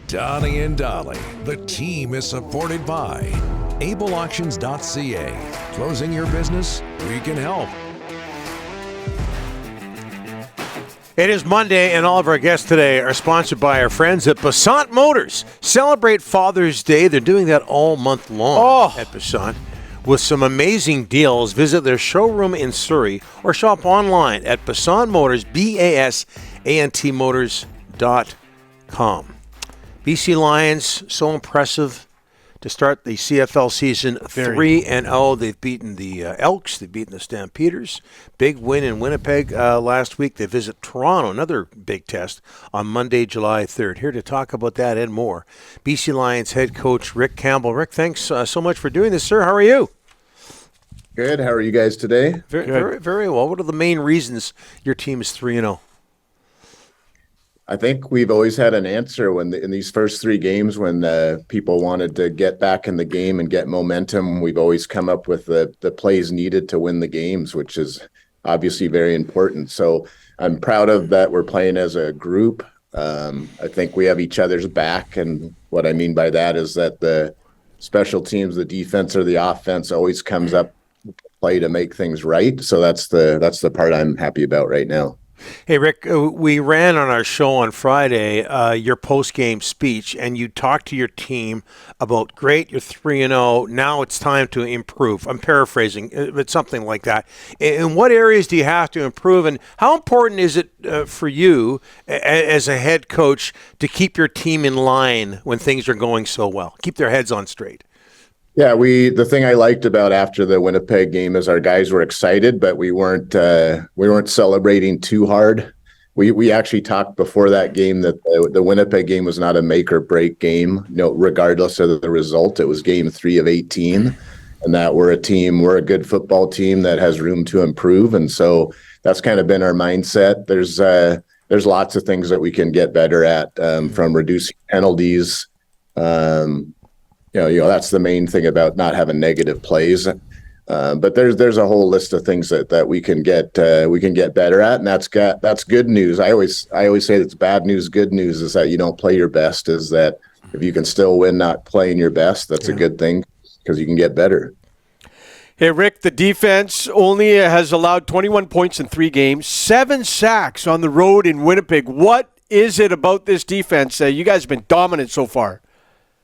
Donnie and Dolly. The team is supported by ableauctions.ca. Closing your business? We can help. It is Monday, and all of our guests today are sponsored by our friends at Passat Motors. Celebrate Father's Day. They're doing that all month long at Passat with some amazing deals. Visit their showroom in Surrey or shop online at Passat Motors, BASANTmotors.com. BC Lions, so impressive to start the CFL season 3-0. They've beaten the Elks. They've beaten the Stampeders. Big win in Winnipeg last week. They visit Toronto, another big test, on Monday, July 3rd. Here to talk about that and more, BC Lions head coach Rick Campbell. Rick, thanks so much for doing this, sir. How are you? Good. How are you guys today? Very, very well. What are the main reasons your team is 3-0? I think we've always had an answer in these first three games when people wanted to get back in the game and get momentum. We've always come up with the plays needed to win the games, which is obviously very important. So I'm proud of that. We're playing as a group. I think we have each other's back. And what I mean by that is that the special teams, the defense or the offense always comes up to play to make things right. So that's the part I'm happy about right now. Hey, Rick, we ran on our show on Friday your post-game speech, and you talked to your team about, great, you're 3-0, now it's time to improve. I'm paraphrasing, but something like that. In what areas do you have to improve, and how important is it for you as a head coach to keep your team in line when things are going so well, keep their heads on straight? Yeah, the thing I liked about after the Winnipeg game is our guys were excited, but we weren't celebrating too hard. We actually talked before that game that the Winnipeg game was not a make or break game, regardless of the result. It was game 3 of 18, and that we're a good football team that has room to improve, and so that's kind of been our mindset. There's lots of things that we can get better at, from reducing penalties. That's the main thing about not having negative plays. But there's a whole list of things that we can get better at, and that's good news. I always say that's bad news. Good news is that you don't play your best. Is that if you can still win, not playing your best, that's a good thing because you can get better. Hey, Rick, the defense only has allowed 21 points in 3 games, 7 sacks on the road in Winnipeg. What is it about this defense? You guys have been dominant so far.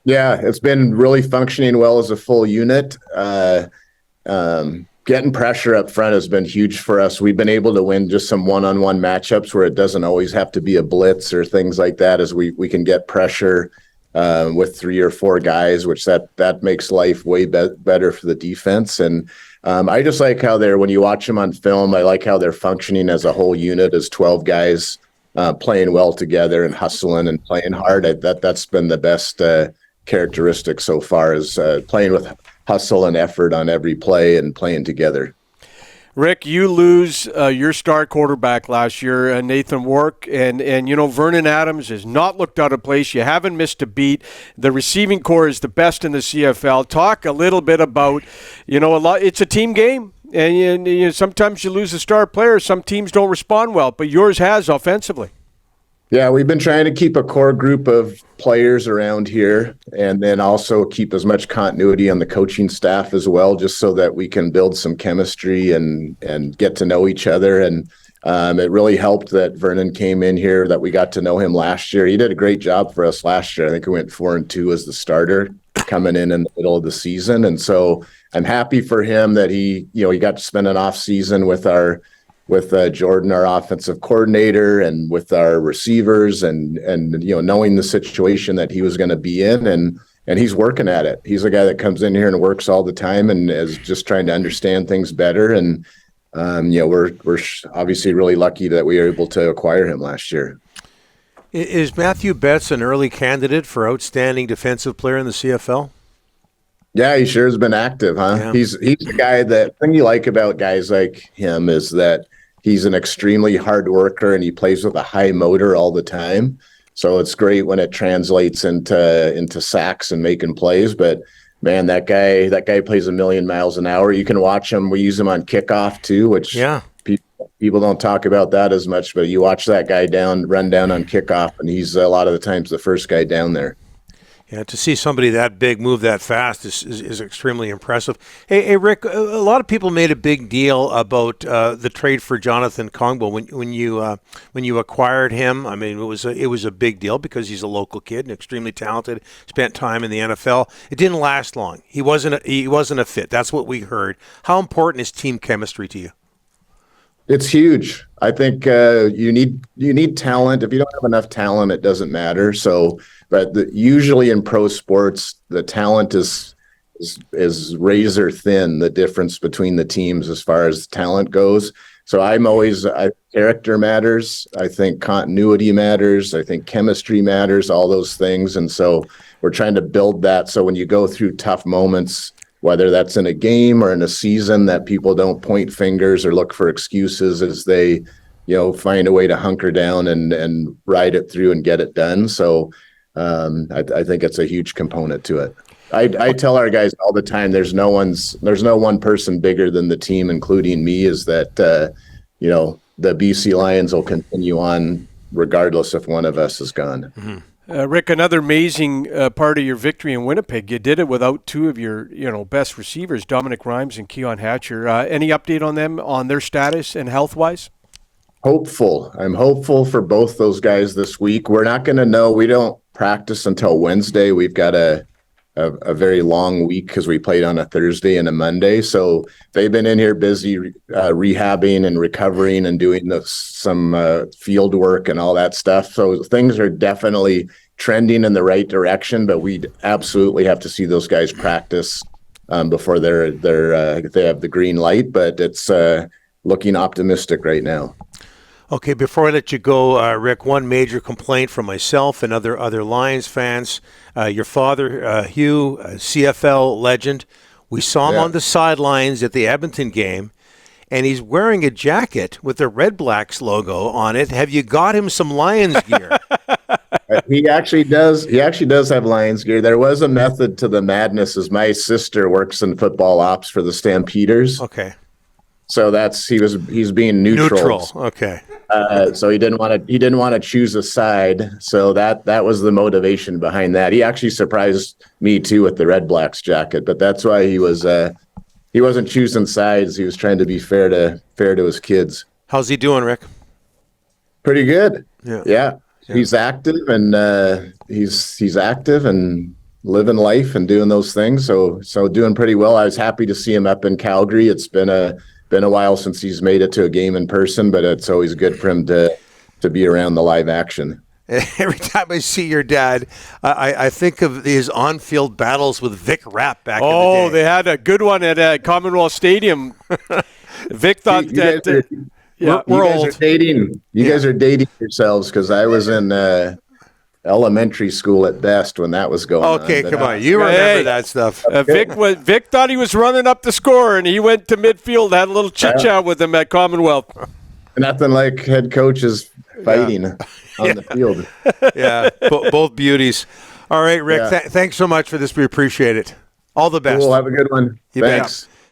Yeah, it's been really functioning well as a full unit. Getting pressure up front has been huge for us. We've been able to win just some one-on-one matchups where it doesn't always have to be a blitz or things like that, as we can get pressure with 3 or 4 guys, which that makes life way better for the defense. And I just like how when you watch them on film, I like how they're functioning as a whole unit, as 12 guys playing well together and hustling and playing hard. That's been the best characteristic so far, is playing with hustle and effort on every play and playing together. Rick, you lose your star quarterback last year, Nathan Wark, and Vernon Adams has not looked out of place. You haven't missed a beat. The receiving core is the best in the CFL. Talk a little bit about, it's a team game, and sometimes you lose a star player. Some teams don't respond well, but yours has offensively. Yeah, we've been trying to keep a core group of players around here, and then also keep as much continuity on the coaching staff as well, just so that we can build some chemistry and get to know each other. And it really helped that Vernon came in here, that we got to know him last year. He did a great job for us last year. I think we went 4-2 as the starter coming in the middle of the season. And so I'm happy for him that he got to spend an off season with Jordan, our offensive coordinator, and with our receivers, and knowing the situation that he was going to be in, and he's working at it. He's a guy that comes in here and works all the time and is just trying to understand things better. And we're obviously really lucky that we were able to acquire him last year. Is Matthew Betts an early candidate for outstanding defensive player in the CFL? Yeah, he sure has been active, huh? Yeah. He's the guy that thing you like about guys like him is that he's an extremely hard worker and he plays with a high motor all the time. So it's great when it translates into sacks and making plays. But man, that guy plays a million miles an hour. You can watch him. We use him on kickoff too, which people People don't talk about that as much, but you watch that guy run down on kickoff, and he's a lot of the times the first guy down there. Yeah, to see somebody that big move that fast is extremely impressive. Hey, Rick, a lot of people made a big deal about the trade for Jonathan Congo when you acquired him. I mean, it was a big deal because he's a local kid and extremely talented. Spent time in the NFL. It didn't last long. He wasn't a fit. That's what we heard. How important is team chemistry to you? It's huge. I think you need talent. If you don't have enough talent, it doesn't matter. So, but usually in pro sports, the talent is razor thin. The difference between the teams as far as talent goes. So character matters. I think continuity matters. I think chemistry matters. All those things, and so we're trying to build that. So when you go through tough moments, whether that's in a game or in a season, that people don't point fingers or look for excuses as they, find a way to hunker down and ride it through and get it done. So I think it's a huge component to it. I tell our guys all the time, there's no one person bigger than the team, including me, is that, the BC Lions will continue on regardless if one of us is gone. Mm-hmm. Rick, another amazing part of your victory in Winnipeg, you did it without two of your best receivers, Dominic Rhymes and Keon Hatcher. Any update on them, on their status and health-wise? Hopeful. I'm hopeful for both those guys this week. We're not going to know. We don't practice until Wednesday. We've got a very long week because we played on a Thursday and a Monday. So they've been in here busy rehabbing and recovering and doing some field work and all that stuff. So things are definitely trending in the right direction, but we absolutely have to see those guys practice before they have the green light. But it's looking optimistic right now. Okay, before I let you go, Rick, one major complaint from myself and other Lions fans. Your father, Hugh, CFL legend, we saw him on the sidelines at the Edmonton game, and he's wearing a jacket with the Red Blacks logo on it. Have you got him some Lions gear? He actually does. He actually does have Lions gear. There was a method to the madness, as my sister works in football ops for the Stampeders. Okay. So he's being neutral. Okay. So he didn't want to choose a side. So that was the motivation behind that. He actually surprised me too with the Red Blacks jacket, but that's why he wasn't choosing sides. He was trying to be fair to his kids. How's he doing, Rick? Pretty good. Yeah. He's active and he's active and living life and doing those things. So doing pretty well. I was happy to see him up in Calgary. It's been a while since he's made it to a game in person, but it's always good for him to be around the live action. Every time I see your dad, I think of his on-field battles with Vic Rapp back in the day. Oh, they had a good one at Commonwealth Stadium. Vic thought that... We're old. You guys are dating yourselves because I was in elementary school at best when that was going on. Okay, come on. You remember that stuff. Vic thought he was running up the score, and he went to midfield, had a little chit-chat with him at Commonwealth. Nothing like head coaches fighting on the field. Yeah, both beauties. All right, Rick, thanks so much for this. We appreciate it. All the best. Cool, have a good one. Thanks.